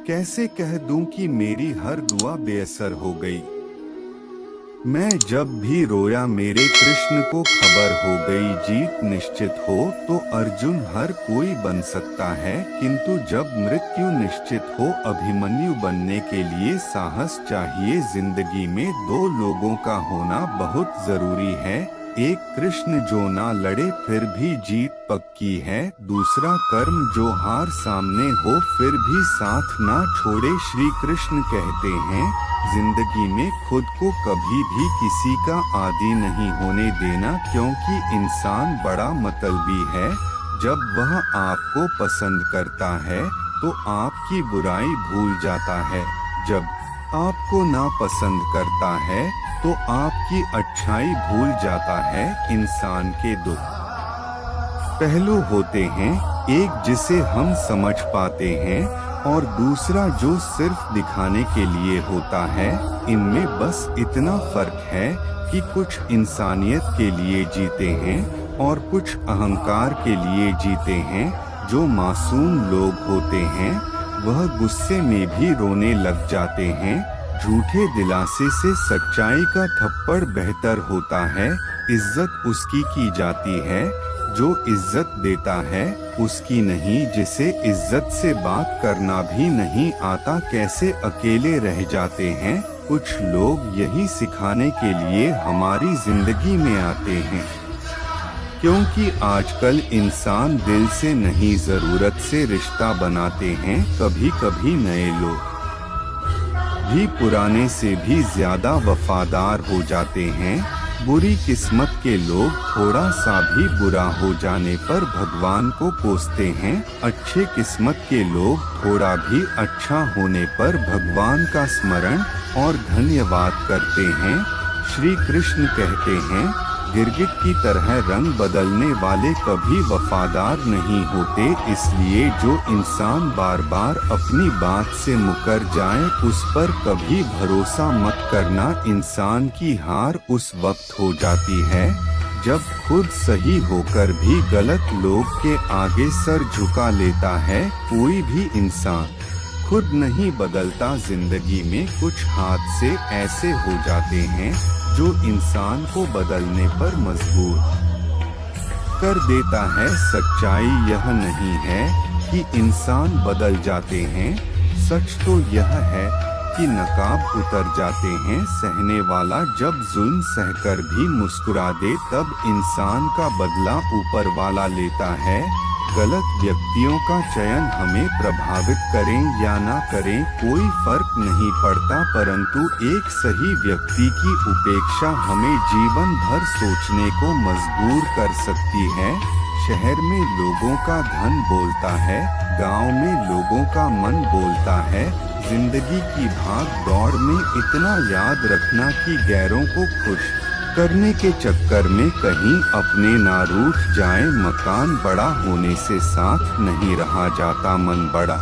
कैसे कह दूं कि मेरी हर दुआ बेअसर हो गई। मैं जब भी रोया मेरे कृष्ण को खबर हो गई जीत निश्चित हो तो अर्जुन हर कोई बन सकता है, किंतु जब मृत्यु निश्चित हो अभिमन्यु बनने के लिए साहस चाहिए। जिंदगी में दो लोगों का होना बहुत जरूरी है, एक कृष्ण जो ना लड़े फिर भी जीत पक्की है, दूसरा कर्म जो हार सामने हो फिर भी साथ ना छोड़े। श्री कृष्ण कहते हैं जिंदगी में खुद को कभी भी किसी का आदी नहीं होने देना, क्योंकि इंसान बड़ा मतलबी है। जब वह आपको पसंद करता है तो आपकी बुराई भूल जाता है, जब आपको नापसंद करता है तो आपकी अच्छाई भूल जाता है। इंसान के दो पहलू होते हैं, एक जिसे हम समझ पाते हैं और दूसरा जो सिर्फ दिखाने के लिए होता है। इनमें बस इतना फर्क है कि कुछ इंसानियत के लिए जीते हैं और कुछ अहंकार के लिए जीते हैं। जो मासूम लोग होते हैं वह गुस्से में भी रोने लग जाते हैं। झूठे दिलासे से सच्चाई का थप्पड़ बेहतर होता है। इज्जत उसकी की जाती है जो इज्जत देता है, उसकी नहीं जिसे इज्जत से बात करना भी नहीं आता। कैसे अकेले रह जाते हैं, कुछ लोग यही सिखाने के लिए हमारी जिंदगी में आते हैं, क्योंकि आजकल इंसान दिल से नहीं जरूरत से रिश्ता बनाते हैं। कभी कभी नए लोग भी पुराने से भी ज्यादा वफादार हो जाते हैं। बुरी किस्मत के लोग थोड़ा सा भी बुरा हो जाने पर भगवान को कोसते हैं, अच्छे किस्मत के लोग थोड़ा भी अच्छा होने पर भगवान का स्मरण और धन्यवाद करते हैं। श्री कृष्ण कहते हैं गिरगिट की तरह रंग बदलने वाले कभी वफादार नहीं होते, इसलिए जो इंसान बार बार अपनी बात से मुकर जाए उस पर कभी भरोसा मत करना। इंसान की हार उस वक्त हो जाती है जब खुद सही होकर भी गलत लोग के आगे सर झुका लेता है। कोई भी इंसान खुद नहीं बदलता, जिंदगी में कुछ हादसे ऐसे हो जाते हैं जो इंसान को बदलने पर मजबूर कर देता है। सच्चाई यह नहीं है कि इंसान बदल जाते हैं, सच तो यह है कि नकाब उतर जाते हैं। सहने वाला जब जुल्म सहकर भी मुस्कुरा दे तब इंसान का बदला ऊपर वाला लेता है। गलत व्यक्तियों का चयन हमें प्रभावित करें या ना करें कोई फर्क नहीं पड़ता, परंतु एक सही व्यक्ति की उपेक्षा हमें जीवन भर सोचने को मजबूर कर सकती है। शहर में लोगों का धन बोलता है, गांव में लोगों का मन बोलता है। जिंदगी की भाग दौड़ में इतना याद रखना कि गैरों को खुश करने के चक्कर में कहीं अपने ना रूठ जाए। मकान बड़ा होने से साथ नहीं रहा जाता, मन बड़ा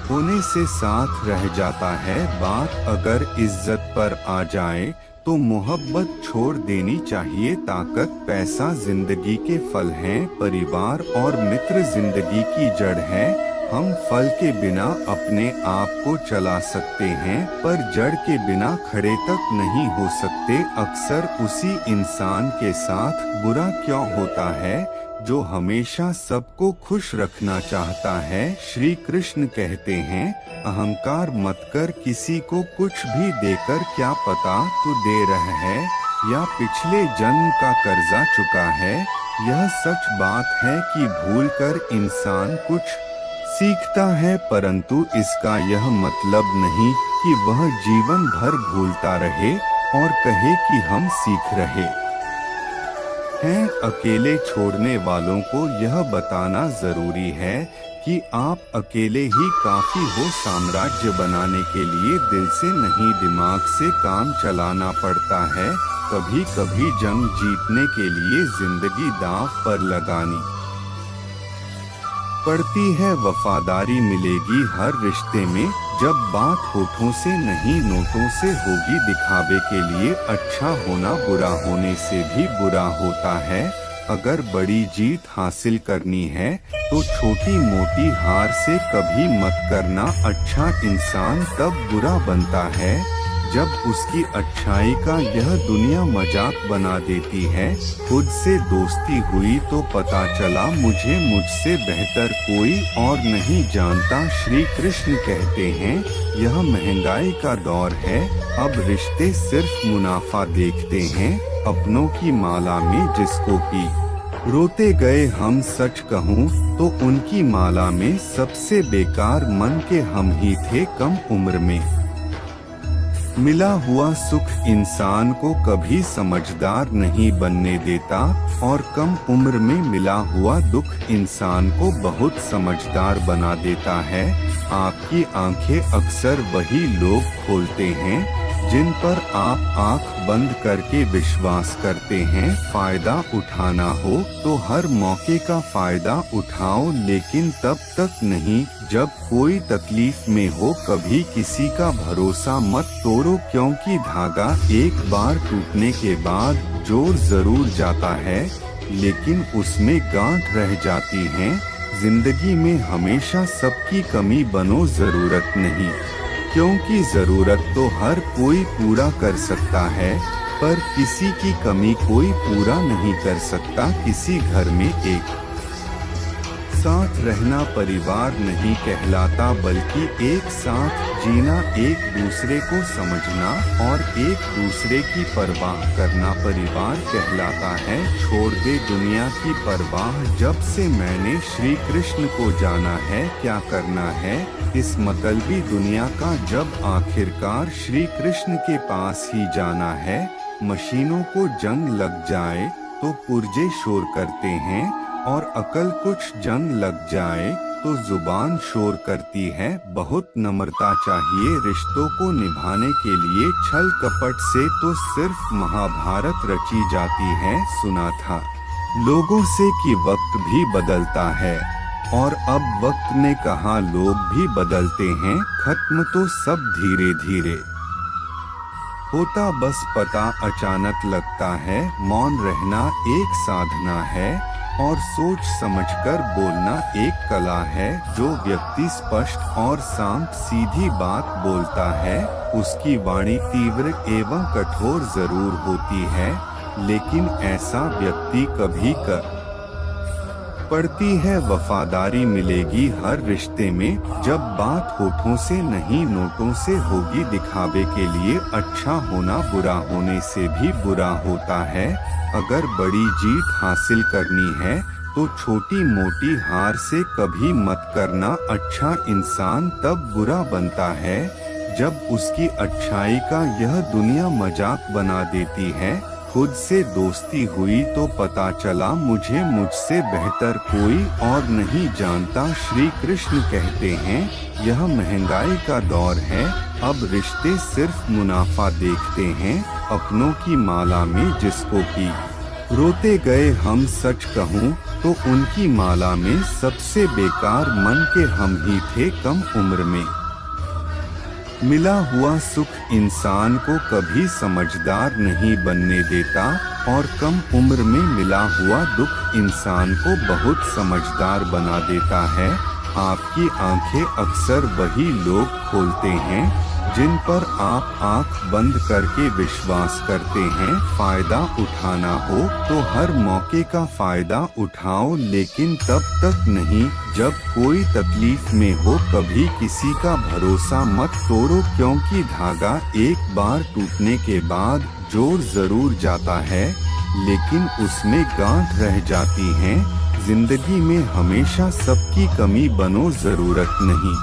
होने से साथ रह जाता है। बात अगर इज्जत पर आ जाए तो मोहब्बत छोड़ देनी चाहिए। ताकत पैसा जिंदगी के फल हैं, परिवार और मित्र जिंदगी की जड़ है। हम फल के बिना अपने आप को चला सकते हैं पर जड़ के बिना खड़े तक नहीं हो सकते। अक्सर उसी इंसान के साथ बुरा क्यों होता है जो हमेशा सबको खुश रखना चाहता है। श्री कृष्ण कहते हैं अहंकार मत कर, किसी को कुछ भी देकर क्या पता तू दे रहा है या पिछले जन्म का कर्जा चुका है। यह सच बात है कि भूलकर इंसान कुछ सीखता है, परंतु इसका यह मतलब नहीं कि वह जीवन भर भूलता रहे और कहे कि हम सीख रहे हैं। अकेले छोड़ने वालों को यह बताना जरूरी है कि आप अकेले ही काफी हो। साम्राज्य बनाने के लिए दिल से नहीं दिमाग से काम चलाना पड़ता है। कभी कभी जंग जीतने के लिए जिंदगी दांव पर लगानी पड़ती है। वफादारी मिलेगी हर रिश्ते में जब बात होठों से नहीं नोटों से होगी। दिखावे के लिए अच्छा होना बुरा होने से भी बुरा होता है। अगर बड़ी जीत हासिल करनी है तो छोटी मोटी हार से कभी मत करना। अच्छा इंसान तब बुरा बनता है जब उसकी अच्छाई का यह दुनिया मजाक बना देती है। खुद से दोस्ती हुई तो पता चला मुझे मुझसे बेहतर कोई और नहीं जानता। श्री कृष्ण कहते हैं यह महंगाई का दौर है, अब रिश्ते सिर्फ मुनाफा देखते हैं। अपनों की माला में जिसको की रोते गए हम, सच कहूँ तो उनकी माला में सबसे बेकार मन के हम ही थे कम उम्र में। मिला हुआ सुख इंसान को कभी समझदार नहीं बनने देता और कम उम्र में मिला हुआ दुख इंसान को बहुत समझदार बना देता है। आपकी आंखें अक्सर वही लोग खोलते हैं जिन पर आप आंख बंद करके विश्वास करते हैं। फायदा उठाना हो तो हर मौके का फायदा उठाओ, लेकिन तब तक नहीं जब कोई तकलीफ में हो। कभी किसी का भरोसा मत तोड़ो, क्योंकि धागा एक बार टूटने के बाद जोड़ जरूर जाता है लेकिन उसमें गांठ रह जाती है। जिंदगी में हमेशा सबकी कमी बनो, जरूरत नहीं, क्योंकि जरूरत तो हर कोई पूरा कर सकता है पर किसी की कमी कोई पूरा नहीं कर सकता। किसी घर में एक साथ रहना परिवार नहीं कहलाता, बल्कि एक साथ जीना, एक दूसरे को समझना और एक दूसरे की परवाह करना परिवार कहलाता है। छोड़ दे दुनिया की परवाह, जब से मैंने श्री कृष्ण को जाना है क्या करना है इस मतलबी दुनिया का। जब आखिरकार श्री कृष्ण के पास ही जाना है। मशीनों को जंग लग जाए तो पुर्जे शोर करते हैं और अकल कुछ जंग लग जाए तो जुबान शोर करती है। बहुत नम्रता चाहिए रिश्तों को निभाने के लिए, छल कपट से तो सिर्फ महाभारत रची जाती है। सुना था लोगों से कि वक्त भी बदलता है और अब वक्त ने कहा लोग भी बदलते हैं। खत्म तो सब धीरे धीरे होता, बस पता अचानक लगता है। मौन रहना एक साधना है और सोच समझकर बोलना एक कला है। जो व्यक्ति स्पष्ट और शांत सीधी बात बोलता है उसकी वाणी तीव्र एवं कठोर जरूर होती है, लेकिन ऐसा व्यक्ति कभी कर पड़ती है। वफादारी मिलेगी हर रिश्ते में जब बात होठों से नहीं नोटों से होगी। दिखावे के लिए अच्छा होना बुरा होने से भी बुरा होता है। अगर बड़ी जीत हासिल करनी है तो छोटी मोटी हार से कभी मत करना। अच्छा इंसान तब बुरा बनता है जब उसकी अच्छाई का यह दुनिया मजाक बना देती है। खुद से दोस्ती हुई तो पता चला मुझे मुझसे बेहतर कोई और नहीं जानता। श्री कृष्ण कहते हैं यह महंगाई का दौर है, अब रिश्ते सिर्फ मुनाफा देखते हैं। अपनों की माला में जिसको की रोते गए हम, सच कहूँ तो उनकी माला में सबसे बेकार मन के हम ही थे कम उम्र में। मिला हुआ सुख इंसान को कभी समझदार नहीं बनने देता और कम उम्र में मिला हुआ दुख इंसान को बहुत समझदार बना देता है। आपकी आंखें अक्सर वही लोग खोलते हैं जिन पर आप आंख बंद करके विश्वास करते हैं। फायदा उठाना हो तो हर मौके का फायदा उठाओ, लेकिन तब तक नहीं जब कोई तकलीफ में हो। कभी किसी का भरोसा मत तोड़ो, क्योंकि धागा एक बार टूटने के बाद जोड़ जरूर जाता है लेकिन उसमें गांठ रह जाती है। जिंदगी में हमेशा सबकी कमी बनो, जरूरत नहीं,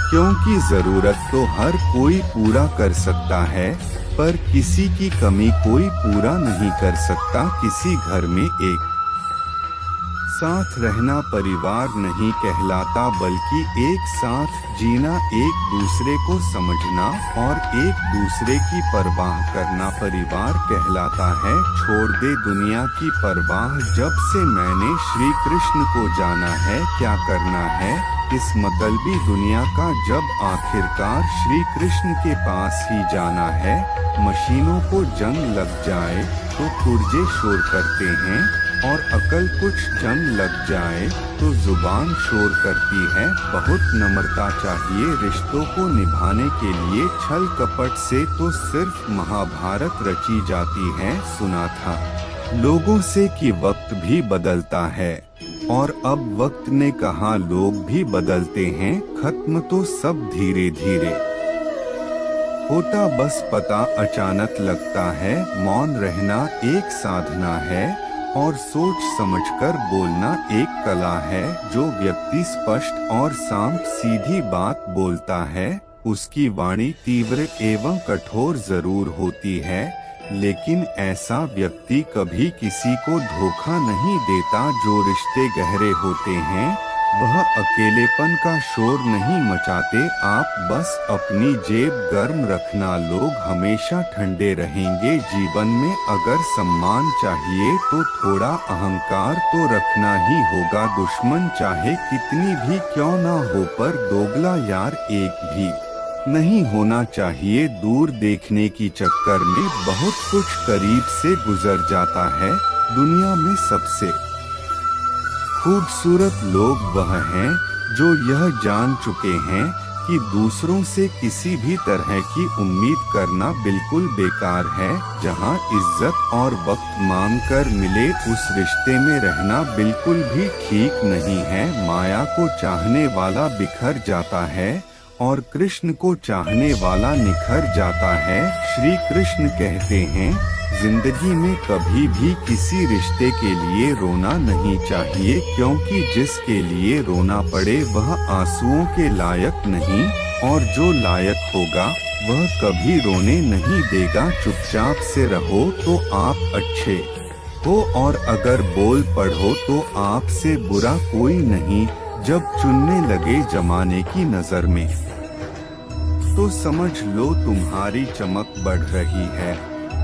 क्योंकि जरूरत तो हर कोई पूरा कर सकता है पर किसी की कमी कोई पूरा नहीं कर सकता। किसी घर में एक साथ रहना परिवार नहीं कहलाता, बल्कि एक साथ जीना, एक दूसरे को समझना और एक दूसरे की परवाह करना परिवार कहलाता है। छोड़ दे दुनिया की परवाह, जब से मैंने श्री कृष्ण को जाना है क्या करना है इस मतलबी दुनिया का। जब आखिरकार श्री कृष्ण के पास ही जाना है, मशीनों को जंग लग जाए तो पुर्जे शोर करते हैं और अकल कुछ जंग लग जाए तो जुबान शोर करती है। बहुत नम्रता चाहिए रिश्तों को निभाने के लिए, छल कपट से तो सिर्फ महाभारत रची जाती है। सुना था लोगों से कि वक्त भी बदलता है, और अब वक्त ने कहा लोग भी बदलते हैं। खत्म तो सब धीरे धीरे होता, बस पता अचानक लगता है। मौन रहना एक साधना है, और सोच समझकर बोलना एक कला है। जो व्यक्ति स्पष्ट और साफ सीधी बात बोलता है, उसकी वाणी तीव्र एवं कठोर जरूर होती है, लेकिन ऐसा व्यक्ति कभी किसी को धोखा नहीं देता। जो रिश्ते गहरे होते हैं वह अकेलेपन का शोर नहीं मचाते। आप बस अपनी जेब गर्म रखना, लोग हमेशा ठंडे रहेंगे। जीवन में अगर सम्मान चाहिए तो थोड़ा अहंकार तो रखना ही होगा। दुश्मन चाहे कितनी भी क्यों ना हो, पर दोगला यार एक भी नहीं होना चाहिए। दूर देखने की चक्कर में बहुत कुछ करीब से गुजर जाता है। दुनिया में सबसे खूबसूरत लोग वह हैं जो यह जान चुके हैं कि दूसरों से किसी भी तरह की उम्मीद करना बिल्कुल बेकार है। जहां इज्जत और वक्त मांग कर मिले उस रिश्ते में रहना बिल्कुल भी ठीक नहीं है। माया को चाहने वाला बिखर जाता है और कृष्ण को चाहने वाला निखर जाता है। श्री कृष्ण कहते हैं, जिंदगी में कभी भी किसी रिश्ते के लिए रोना नहीं चाहिए, क्योंकि जिसके लिए रोना पड़े वह आंसुओं के लायक नहीं, और जो लायक होगा वह कभी रोने नहीं देगा। चुपचाप से रहो तो आप अच्छे हो, और अगर बोल पढ़ो तो आपसे बुरा कोई नहीं। जब चुनने लगे जमाने की नजर में तो समझ लो तुम्हारी चमक बढ़ रही है।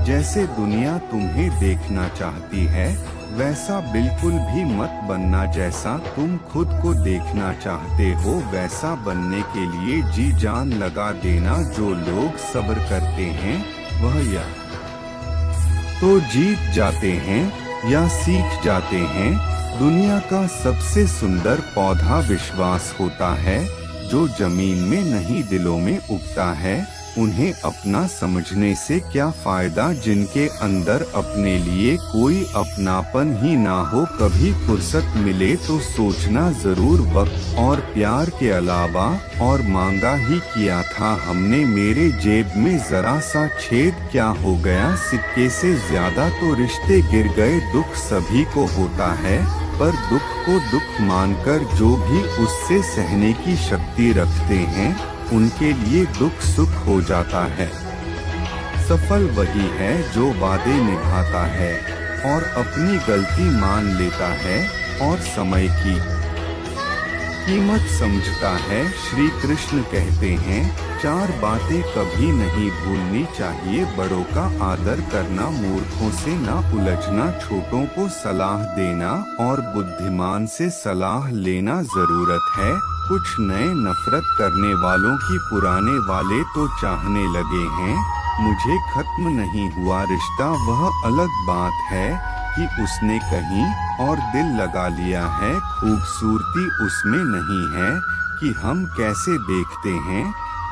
जैसे दुनिया तुम्हें देखना चाहती है वैसा बिल्कुल भी मत बनना। जैसा तुम खुद को देखना चाहते हो वैसा बनने के लिए जी जान लगा देना। जो लोग सब्र करते हैं वह या तो जीत जाते हैं या सीख जाते हैं। दुनिया का सबसे सुंदर पौधा विश्वास होता है, जो जमीन में नहीं दिलों में उगता है। उन्हें अपना समझने से क्या फायदा जिनके अंदर अपने लिए कोई अपनापन ही ना हो। कभी फुर्सत मिले तो सोचना जरूर, वक्त और प्यार के अलावा और मांगा ही किया था हमने। मेरे जेब में जरा सा छेद क्या हो गया, सिक्के से ज्यादा तो रिश्ते गिर गए। दुख सभी को होता है, पर दुख को दुख मानकर जो भी उससे सहने की शक्ति रखते हैं उनके लिए दुख सुख हो जाता है। सफल वही है जो वादे निभाता है और अपनी गलती मान लेता है और समय की कीमत समझता है। श्री कृष्ण कहते हैं, 4 बातें कभी नहीं भूलनी चाहिए। बड़ों का आदर करना, मूर्खों से ना उलझना, छोटों को सलाह देना और बुद्धिमान से सलाह लेना जरूरत है। कुछ नए नफरत करने वालों की पुराने वाले तो चाहने लगे हैं। मुझे खत्म नहीं हुआ रिश्ता वह अलग बात है कि उसने कहीं और दिल लगा लिया है। खूबसूरती उसमें नहीं है कि हम कैसे देखते हैं,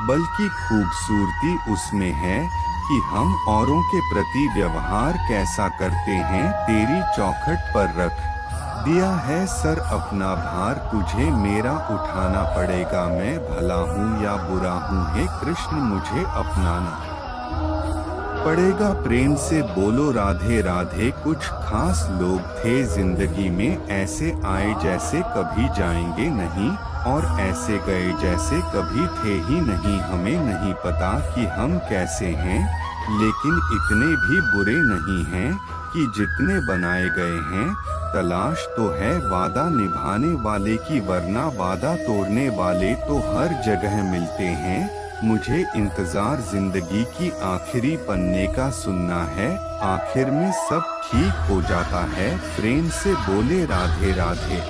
बल्कि खूबसूरती उसमें है कि हम औरों के प्रति व्यवहार कैसा करते हैं। तेरी चौखट पर रख दिया है सर अपना भार, तुझे मेरा उठाना पड़ेगा। मैं भला हूँ या बुरा हूँ, हे कृष्ण मुझे अपनाना पड़ेगा। प्रेम से बोलो राधे राधे। कुछ खास लोग थे जिंदगी में, ऐसे आए जैसे कभी जाएंगे नहीं, और ऐसे गए जैसे कभी थे ही नहीं। हमें नहीं पता कि हम कैसे हैं, लेकिन इतने भी बुरे नहीं हैं कि जितने बनाए गए हैं। तलाश तो है वादा निभाने वाले की, वरना वादा तोड़ने वाले तो हर जगह मिलते हैं। मुझे इंतजार जिंदगी की आखिरी पन्ने का सुनना है, आखिर में सब ठीक हो जाता है। प्रेम से बोले राधे राधे।